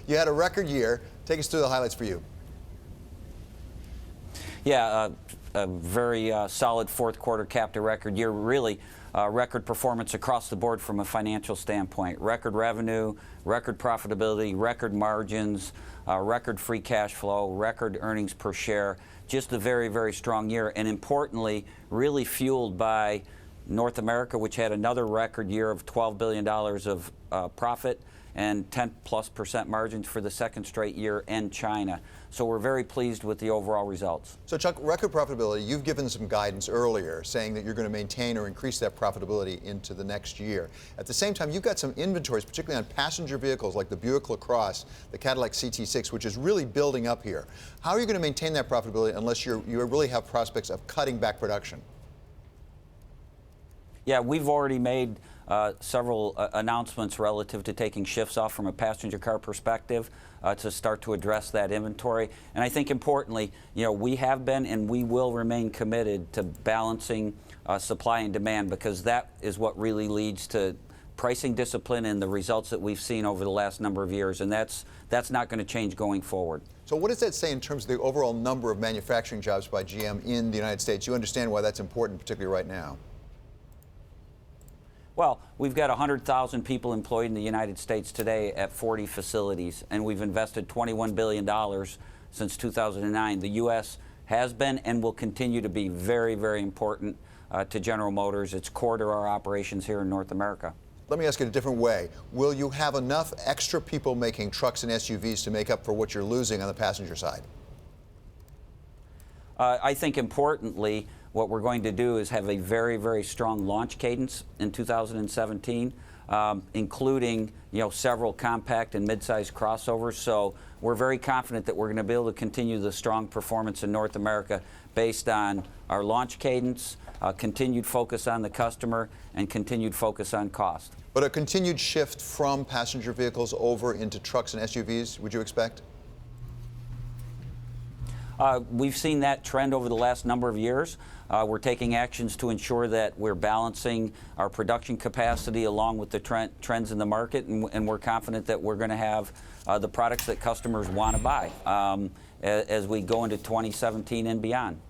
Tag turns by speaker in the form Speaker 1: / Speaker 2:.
Speaker 1: You had a record year. Take us through the highlights for you.
Speaker 2: Yeah, a very solid fourth quarter, capped a record year. Really, record performance across the board from a financial standpoint. Record revenue, record profitability, record margins, record free cash flow, record earnings per share. Just a very, very strong year, and importantly, really fueled by North America, which had another record year of $12 billion of profit and 10+% margins for the second straight year, and China. So we're very pleased with the overall results.
Speaker 1: So Chuck, record profitability, you've given some guidance earlier saying that you're going to maintain or increase that profitability into the next year. At the same time, you've got some inventories, particularly on passenger vehicles like the Buick LaCrosse, the Cadillac CT6, which is really building up here. How are you going to maintain that profitability unless you really have prospects of cutting back production?
Speaker 2: Yeah, we've already made several announcements relative to taking shifts off from a passenger car perspective to start to address that inventory. And I think importantly, we have been and we will remain committed to balancing supply and demand, because that is what really leads to pricing discipline and the results that we've seen over the last number of years. And that's not going to change going forward. So
Speaker 1: what does that say in terms of the overall number of manufacturing jobs by GM in the United States? You understand why that's important, particularly right now.
Speaker 2: Well, we've got 100,000 people employed in the United States today at 40 facilities, and we've invested $21 billion since 2009. The U.S. has been and will continue to be very, very important to General Motors. It's core to our operations here in North America.
Speaker 1: Let me ask it a different way. Will you have enough extra people making trucks and SUVs to make up for what you're losing on the passenger side?
Speaker 2: I think importantly, what we're going to do is have a very, very strong launch cadence in 2017, including several compact and mid-sized crossovers. So we're very confident that we're going to be able to continue the strong performance in North America based on our launch cadence, continued focus on the customer, and continued focus on cost.
Speaker 1: But a continued shift from passenger vehicles over into trucks and SUVs, would you expect?
Speaker 2: We've seen that trend over the last number of years. We're taking actions to ensure that we're balancing our production capacity along with the trends in the market, and we're confident that we're going to have the products that customers want to buy as we go into 2017 and beyond.